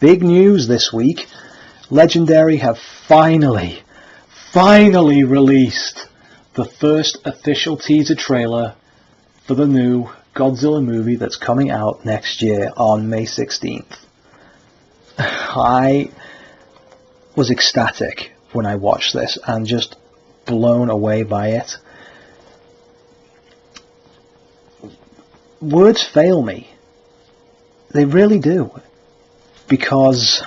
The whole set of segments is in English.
Big news this week. Legendary have finally released the first official teaser trailer for the new Godzilla movie that's coming out next year on May 16th. I was ecstatic when I watched this and just blown away by it. Words fail me. They really do. Because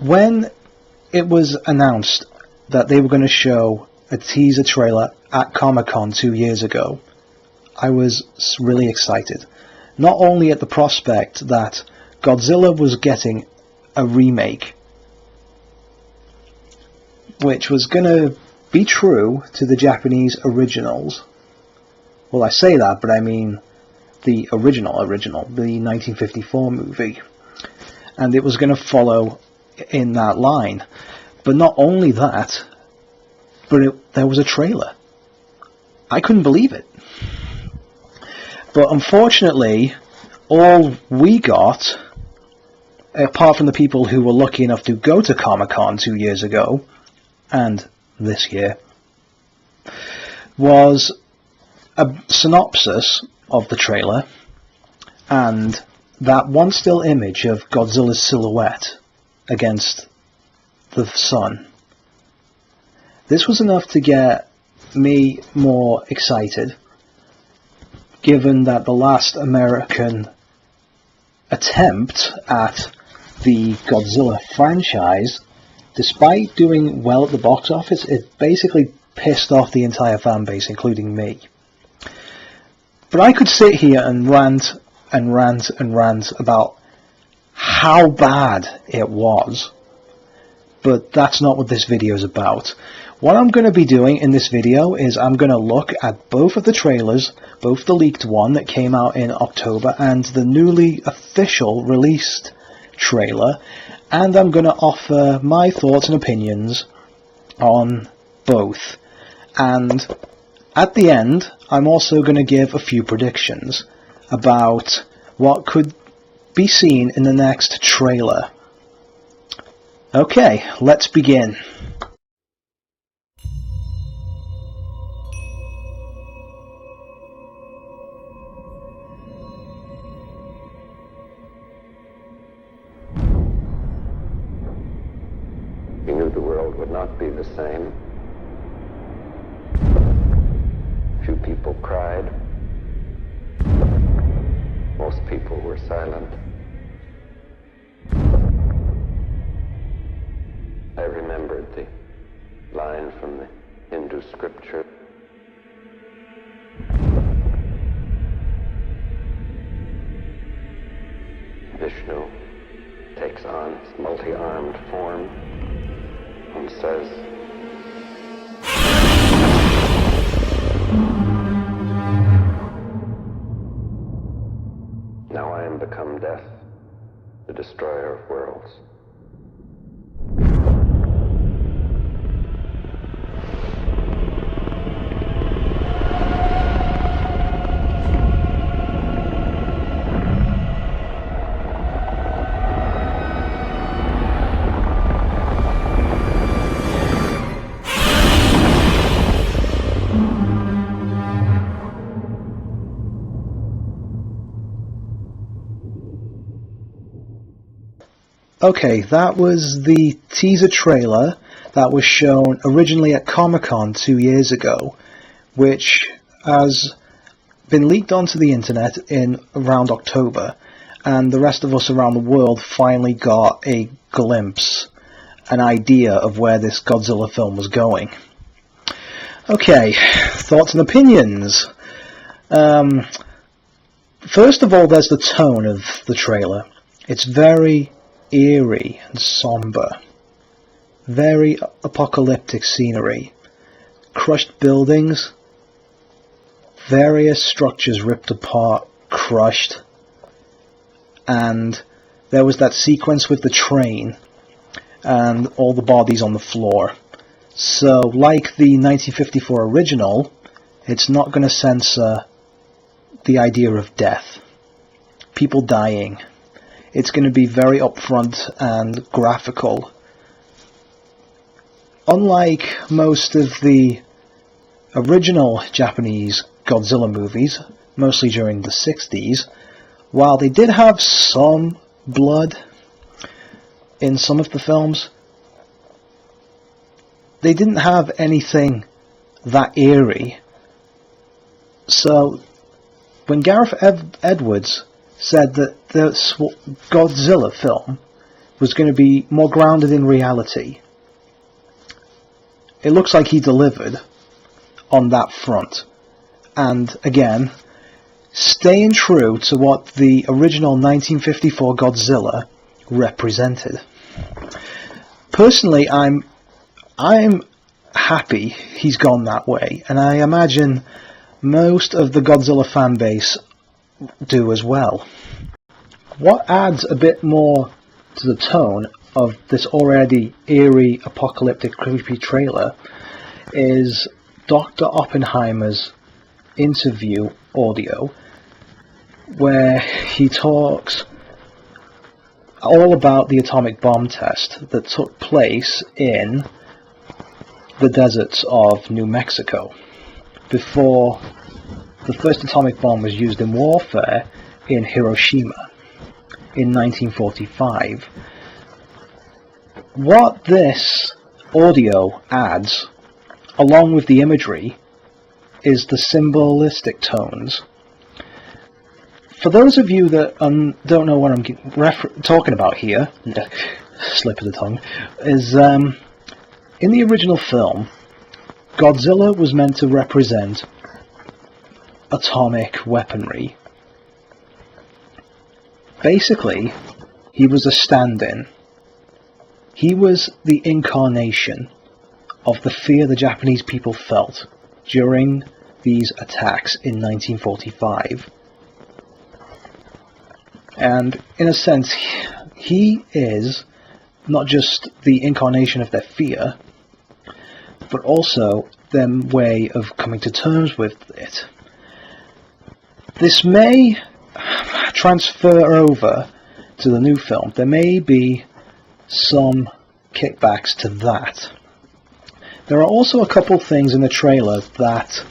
when it was announced that they were going to show a teaser trailer at Comic-Con 2 years ago, I was really excited. Not only at the prospect that Godzilla was getting a remake, which was going to be true to the Japanese originals. Well, I say that, but I mean the original, the 1954 movie. And it was going to follow in that line. But not only that, but there was a trailer. I couldn't believe it. But unfortunately, all we got, apart from the people who were lucky enough to go to Comic-Con 2 years ago, and this year, was a synopsis of the trailer and that one still image of Godzilla's silhouette against the sun. This was enough to get me more excited, given that the last American attempt at the Godzilla franchise, despite doing well at the box office, it basically pissed off the entire fan base, including me. But I could sit here and rant and rant and rant about how bad it was. But that's not what this video is about. What I'm going to be doing in this video is I'm going to look at both of the trailers, both the leaked one that came out in October and the newly official released trailer, and I'm going to offer my thoughts and opinions on both. And at the end, I'm also going to give a few predictions about what could be seen in the next trailer. Okay, let's begin. We knew the world would not be the same. Few people cried. Most people were silent. I remembered the line from the Hindu scripture. Vishnu takes on his multi-armed form and says, "Now I am become death, the destroyer of worlds." Okay, that was the teaser trailer that was shown originally at Comic-Con 2 years ago, which has been leaked onto the internet in around October, and the rest of us around the world finally got a glimpse, an idea of where this Godzilla film was going. Okay, thoughts and opinions. First of all, there's the tone of the trailer. It's very eerie and somber, very apocalyptic scenery, crushed buildings, various structures ripped apart, crushed, and there was that sequence with the train and all the bodies on the floor. So, like the 1954 original, it's not going to censor the idea of death, people dying. it's going to be very upfront and graphical. Unlike most of the original Japanese Godzilla movies, mostly during the 60s, while they did have some blood in some of the films, they didn't have anything that eerie. So when Gareth Edwards said that the Godzilla film was going to be more grounded in reality, it looks like he delivered on that front. And again, staying true to what the original 1954 Godzilla represented. Personally, I'm happy he's gone that way, and I imagine most of the Godzilla fan base do as well. What adds a bit more to the tone of this already eerie, apocalyptic, creepy trailer is Dr. Oppenheimer's interview audio, where he talks all about the atomic bomb test that took place in the deserts of New Mexico before the first atomic bomb was used in warfare in Hiroshima in 1945. What this audio adds, along with the imagery, is the symbolistic tones. For those of you that don't know what I'm talking about here, slip of the tongue, is in the original film, Godzilla was meant to represent atomic weaponry. Basically, he was a stand-in. He was the incarnation of the fear the Japanese people felt during these attacks in 1945. And in a sense, he is not just the incarnation of their fear, but also their way of coming to terms with it. This may transfer over to the new film. There may be some kickbacks to that. There are also a couple things in the trailer that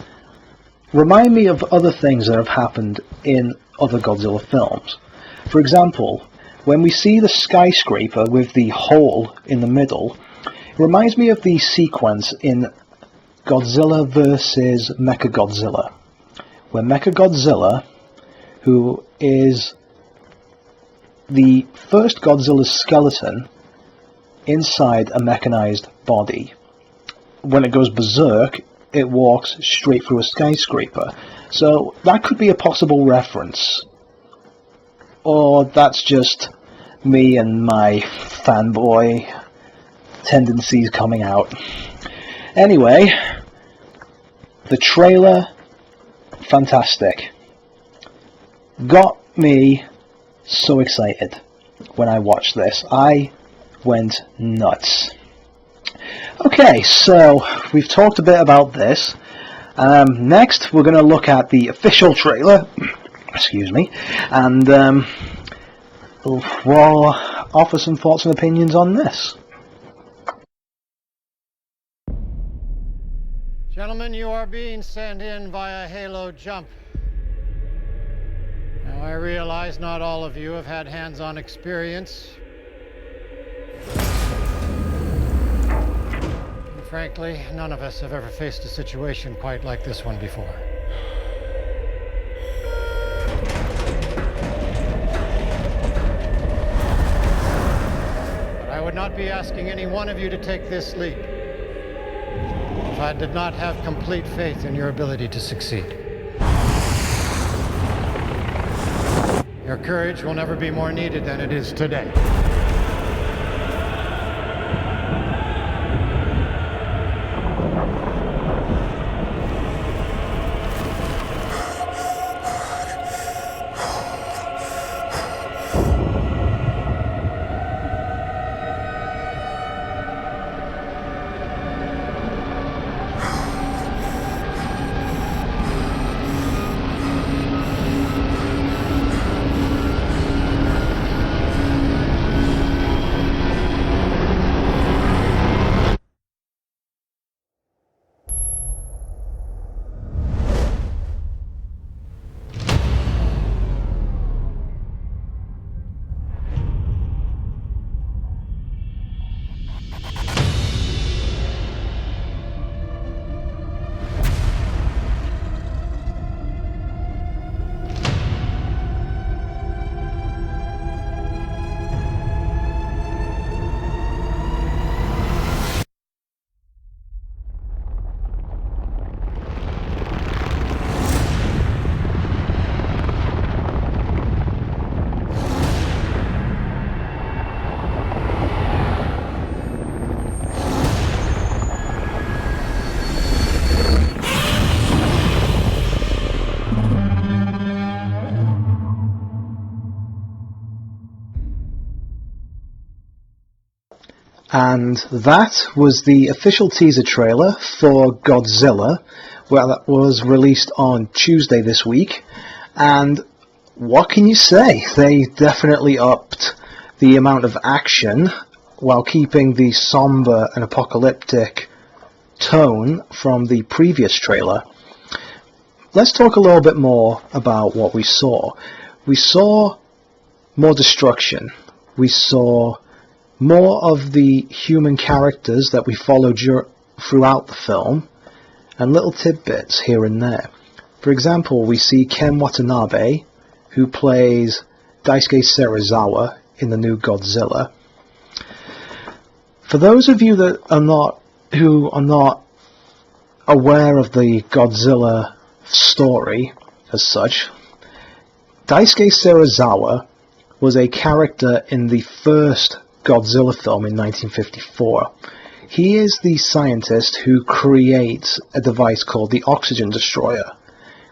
remind me of other things that have happened in other Godzilla films. For example, when we see the skyscraper with the hole in the middle, it reminds me of the sequence in Godzilla vs. Mechagodzilla, where Mechagodzilla, who is the first Godzilla's skeleton inside a mechanized body, when it goes berserk, it walks straight through a skyscraper. So that could be a possible reference. Or that's just me and my fanboy tendencies coming out. Anyway, the trailer, fantastic. Got me so excited when I watched this. I went nuts. Okay, so we've talked a bit about this. Next, we're going to look at the official trailer. Excuse me, and we'll offer some thoughts and opinions on this. Gentlemen, you are being sent in via Halo Jump. Now, I realize not all of you have had hands-on experience. And frankly, none of us have ever faced a situation quite like this one before. But I would not be asking any one of you to take this leap if I did not have complete faith in your ability to succeed. Your courage will never be more needed than it is today. And that was the official teaser trailer for Godzilla, that was released on Tuesday this week. And what can you say? They definitely upped the amount of action while keeping the somber and apocalyptic tone from the previous trailer. Let's talk a little bit more about what we saw. We saw more destruction. We saw more of the human characters that we followed throughout the film, and little tidbits here and there. For example, we see Ken Watanabe, who plays Daisuke Serizawa in the new Godzilla. For those of you that who are not aware of the Godzilla story as such, Daisuke Serizawa was a character in the first Godzilla film in 1954. He is the scientist who creates a device called the Oxygen Destroyer,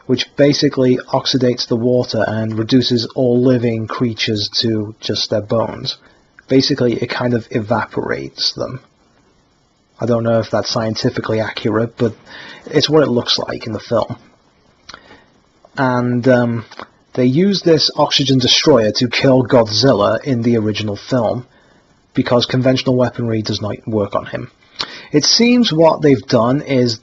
which basically oxidates the water and reduces all living creatures to just their bones. Basically, it kind of evaporates them. I don't know if that's scientifically accurate, but it's what it looks like in the film. And they use this Oxygen Destroyer to kill Godzilla in the original film, because conventional weaponry does not work on him. It seems what they've done is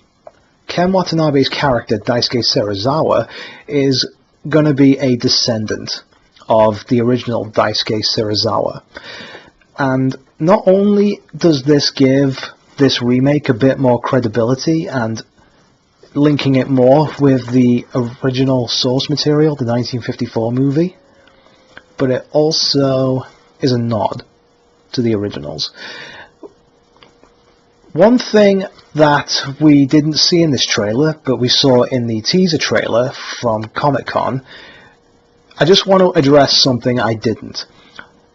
Ken Watanabe's character, Daisuke Serizawa, is going to be a descendant of the original Daisuke Serizawa. And not only does this give this remake a bit more credibility and linking it more with the original source material, the 1954 movie, but it also is a nod to the originals. One thing that we didn't see in this trailer, but we saw in the teaser trailer from Comic-Con, I just want to address something I didn't.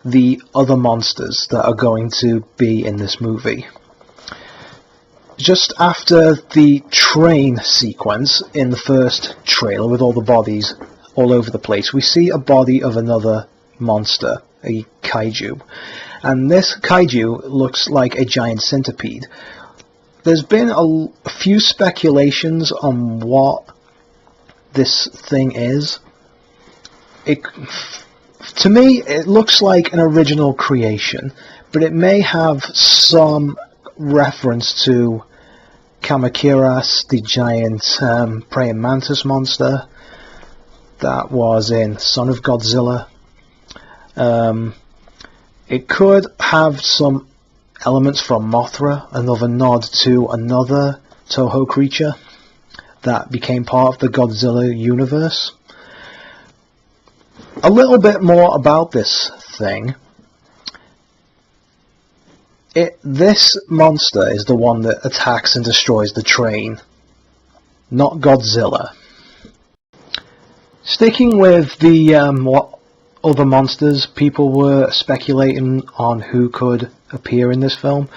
The other monsters that are going to be in this movie. Just after the train sequence in the first trailer with all the bodies all over the place, we see a body of another monster, a kaiju. And this kaiju looks like a giant centipede. There's been a few speculations on what this thing is. To me, it looks like an original creation, but it may have some reference to Kamakiras, the giant praying mantis monster that was in Son of Godzilla. It could have some elements from Mothra, another nod to another Toho creature that became part of the Godzilla universe. A little bit more about this thing. This monster is the one that attacks and destroys the train, not Godzilla. Sticking with the what other monsters people were speculating on who could appear in this film.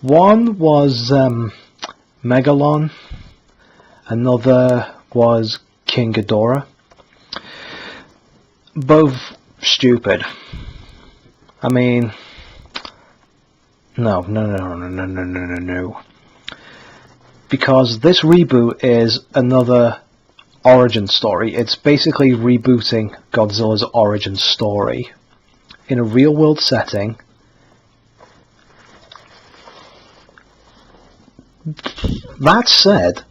One was Megalon, another was King Ghidorah. Both stupid. I mean, no. Because this reboot is another origin story. It's basically rebooting Godzilla's origin story in a real world setting. That said,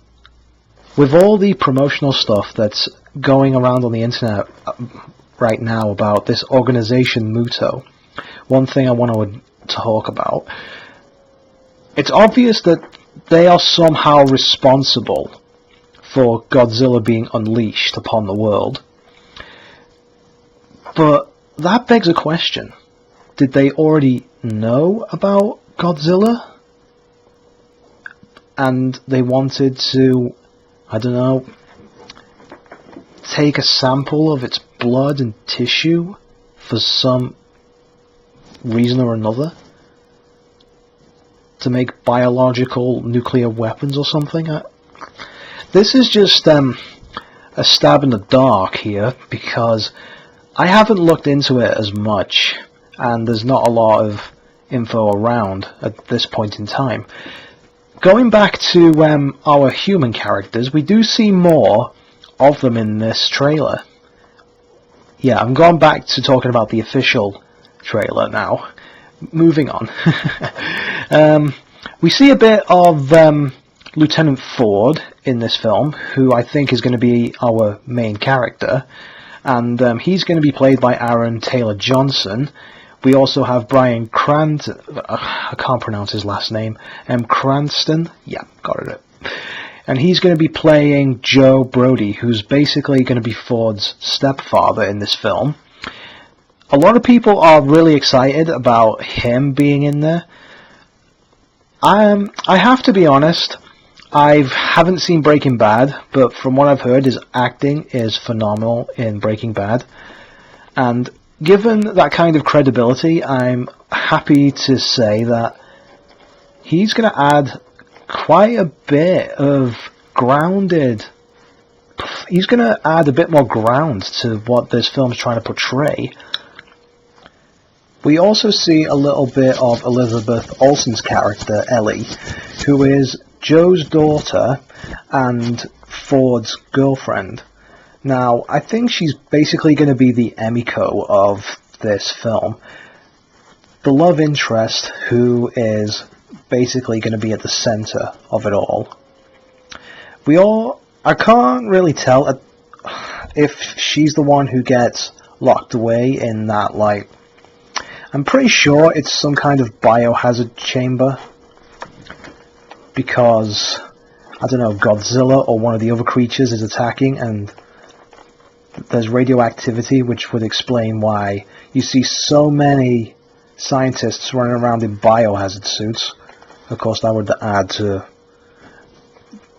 with all the promotional stuff that's going around on the internet right now about this organization Muto, one thing I want to talk about, it's obvious that they are somehow responsible for Godzilla being unleashed upon the world. But that begs a question. Did they already know about Godzilla? And they wanted to, I don't know, take a sample of its blood and tissue for some reason or another? To make biological nuclear weapons or something? This is just a stab in the dark here, because I haven't looked into it as much, and there's not a lot of info around at this point in time. Going back to our human characters, we do see more of them in this trailer. Yeah, I'm going back to talking about the official trailer now. Moving on. We see a bit of Lieutenant Ford in this film, who I think is going to be our main character, and he's going to be played by Aaron Taylor Johnson. We also have Bryan Cranston, I can't pronounce his last name, Cranston, yeah, got it. And he's going to be playing Joe Brody, who's basically going to be Ford's stepfather in this film. A lot of people are really excited about him being in there. I have to be honest, I haven't seen Breaking Bad, but from what I've heard, his acting is phenomenal in Breaking Bad. And given that kind of credibility, I'm happy to say that he's going to add quite a bit of grounded... He's going to add a bit more ground to what this film's trying to portray. We also see a little bit of Elizabeth Olsen's character, Ellie, who is Joe's daughter and Ford's girlfriend. Now, I think she's basically going to be the Emiko of this film. The love interest who is basically going to be at the center of it all. I can't really tell if she's the one who gets locked away in that, like, I'm pretty sure it's some kind of biohazard chamber, because, I don't know, Godzilla or one of the other creatures is attacking, and there's radioactivity, which would explain why you see so many scientists running around in biohazard suits. Of course, that would add to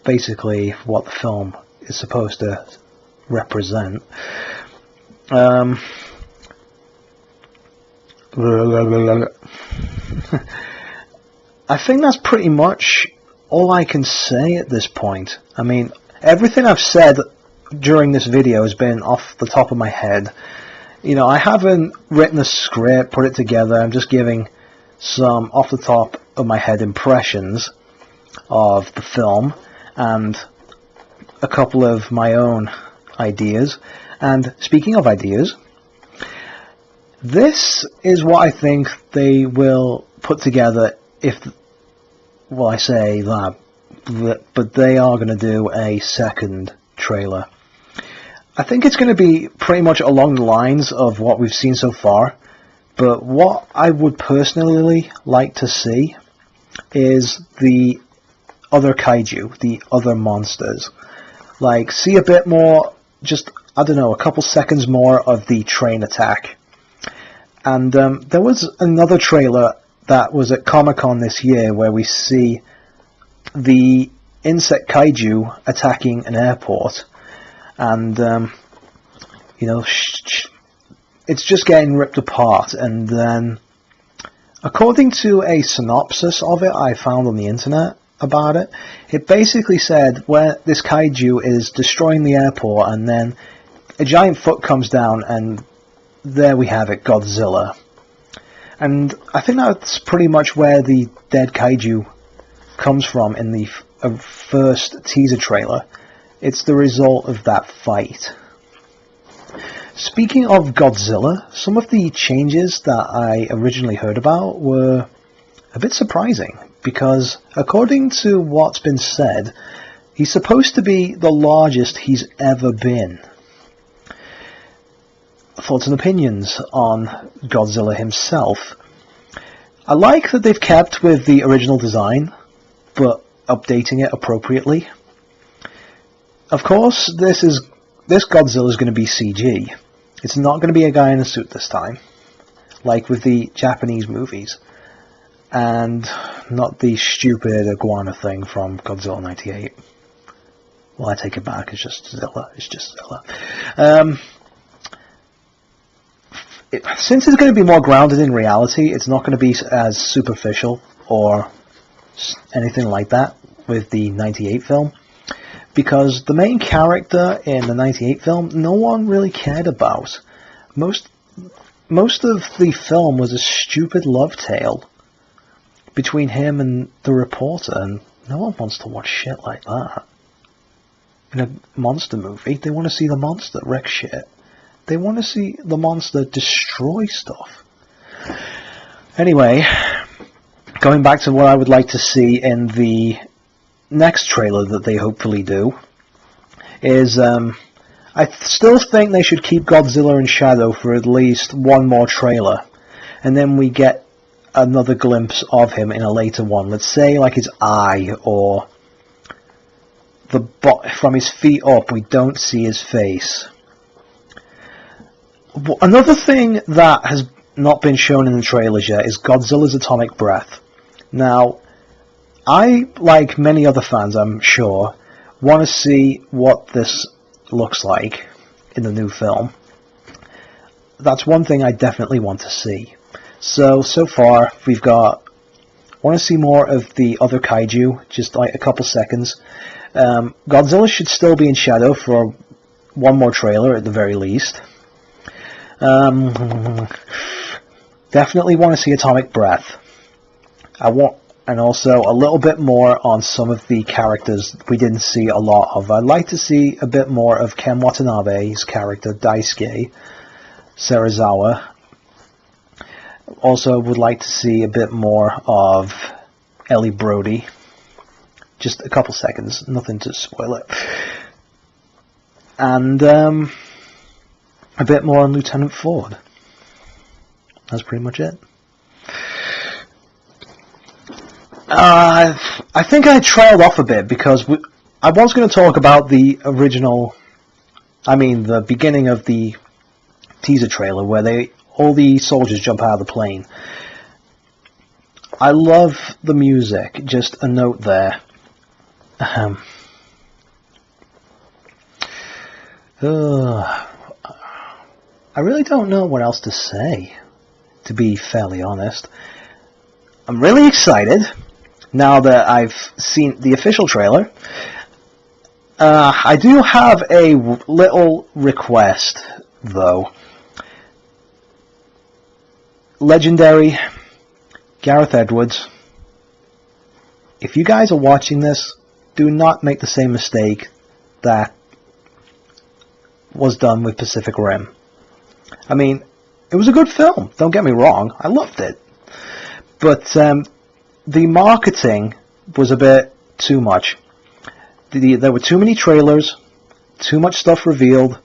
basically what the film is supposed to represent. I think that's pretty much all I can say at this point. I mean, everything I've said during this video has been off the top of my head. You know, I haven't written a script, put it together. I'm just giving some off the top of my head impressions of the film and a couple of my own ideas. And speaking of ideas, this is what I think they will put together if, well, I say that, but they are going to do a second trailer. I think it's going to be pretty much along the lines of what we've seen so far, but what I would personally like to see is the other kaiju, the other monsters. Like, see a bit more, just, I don't know, a couple seconds more of the train attack. And there was another trailer that was at Comic-Con this year where we see the insect kaiju attacking an airport. And, you know, it's just getting ripped apart. And then, according to a synopsis of it I found on the internet about it, it basically said where this kaiju is destroying the airport and then a giant foot comes down and there we have it, Godzilla. And I think that's pretty much where the dead kaiju comes from in the first teaser trailer. It's the result of that fight. Speaking of Godzilla, some of the changes that I originally heard about were a bit surprising, because according to what's been said, he's supposed to be the largest he's ever been. Thoughts and opinions on Godzilla himself. I like that they've kept with the original design, but updating it appropriately. Of course, this Godzilla is going to be CG. It's not going to be a guy in a suit this time, like with the Japanese movies, and not the stupid iguana thing from Godzilla 98. Well, I take it back. It's just Zilla. It's just Zilla. Since it's going to be more grounded in reality, it's not going to be as superficial or anything like that with the 98 film, because the main character in the 98 film no one really cared about. Most of the film was a stupid love tale between him and the reporter, and no one wants to watch shit like that. In a monster movie, they want to see the monster wreck shit. They want to see the monster destroy stuff. Anyway, going back to what I would like to see in the next trailer that they hopefully do, is I still think they should keep Godzilla in shadow for at least one more trailer, and then we get another glimpse of him in a later one. Let's say like his eye, or from his feet up we don't see his face. Another thing that has not been shown in the trailers yet is Godzilla's atomic breath. Now, I, like many other fans I'm sure, want to see what this looks like in the new film. That's one thing I definitely want to see. So far we've got, want to see more of the other kaiju, just like a couple seconds. Godzilla should still be in shadow for one more trailer at the very least. Definitely want to see atomic breath. And also a little bit more on some of the characters we didn't see a lot of. I'd like to see a bit more of Ken Watanabe's character, Daisuke Serizawa. Also would like to see a bit more of Ellie Brody. Just a couple seconds, nothing to spoil it. And a bit more on Lieutenant Ford. That's pretty much it. I think I trailed off a bit because I was going to talk about the the beginning of the teaser trailer where all the soldiers jump out of the plane. I love the music. Just a note there. I really don't know what else to say, to be fairly honest. I'm really excited now that I've seen the official trailer. I do have a little request, though. Legendary Gareth Edwards, if you guys are watching this, do not make the same mistake that was done with Pacific Rim. I mean, it was a good film, don't get me wrong, I loved it. But the marketing was a bit too much. There were too many trailers, too much stuff revealed.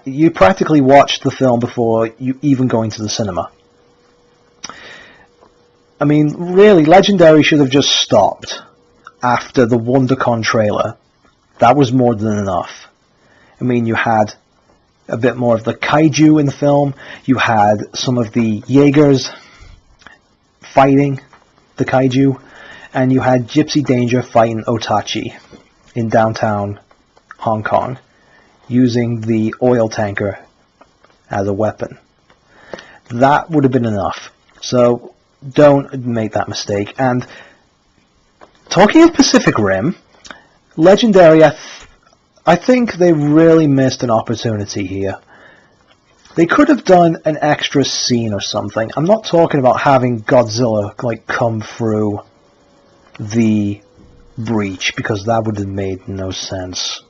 You practically watched the film before you even going to the cinema. I mean, really, Legendary should have just stopped after the WonderCon trailer. That was more than enough. I mean, you had a bit more of the kaiju in the film. You had some of the Jaegers fighting the kaiju. And you had Gypsy Danger fighting Otachi in downtown Hong Kong, using the oil tanker as a weapon. That would have been enough. So don't make that mistake. And talking of Pacific Rim, Legendary, I think they really missed an opportunity here. They could have done an extra scene or something. I'm not talking about having Godzilla come through the breach, because that would have made no sense.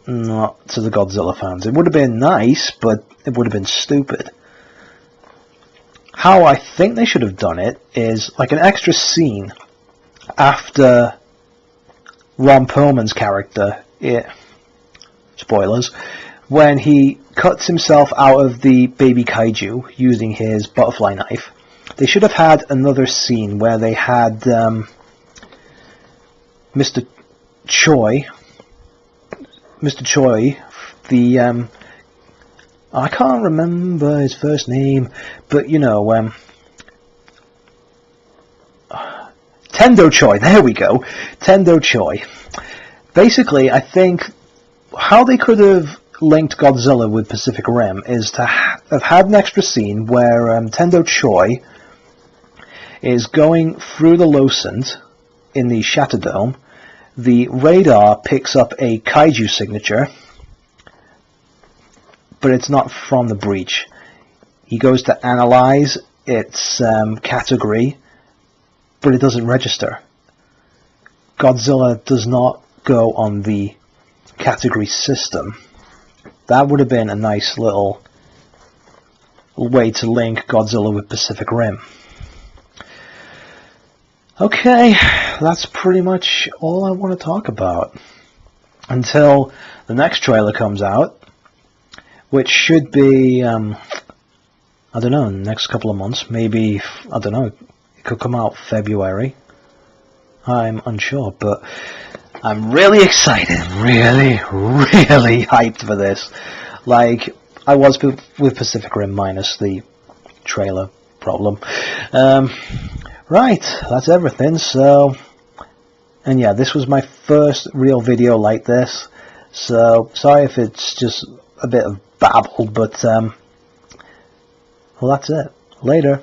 Not to the Godzilla fans. It would have been nice, but it would have been stupid. How I think they should have done it is like an extra scene after Ron Perlman's character, spoilers, when he cuts himself out of the baby kaiju using his butterfly knife. They should have had another scene where they had Mr. Choi, the I can't remember his first name, but you know, Tendo Choi, there we go, Tendo Choi. Basically, I think how they could have linked Godzilla with Pacific Rim is to have had an extra scene where Tendo Choi is going through the Losant in the Shatterdome. The radar picks up a kaiju signature, but it's not from the breach. He goes to analyze its category, but it doesn't register. Godzilla does not go on the category system. That would have been a nice little way to link Godzilla with Pacific Rim. Okay, that's pretty much all I want to talk about until the next trailer comes out, which should be, I don't know, in the next couple of months. Maybe, I don't know, it could come out February. I'm unsure, but I'm really excited, really hyped for this. Like I was with Pacific Rim minus the trailer problem. Right, that's everything. So, and yeah, this was my first real video like this. So sorry if it's just a bit of babble, but well, that's it. Later.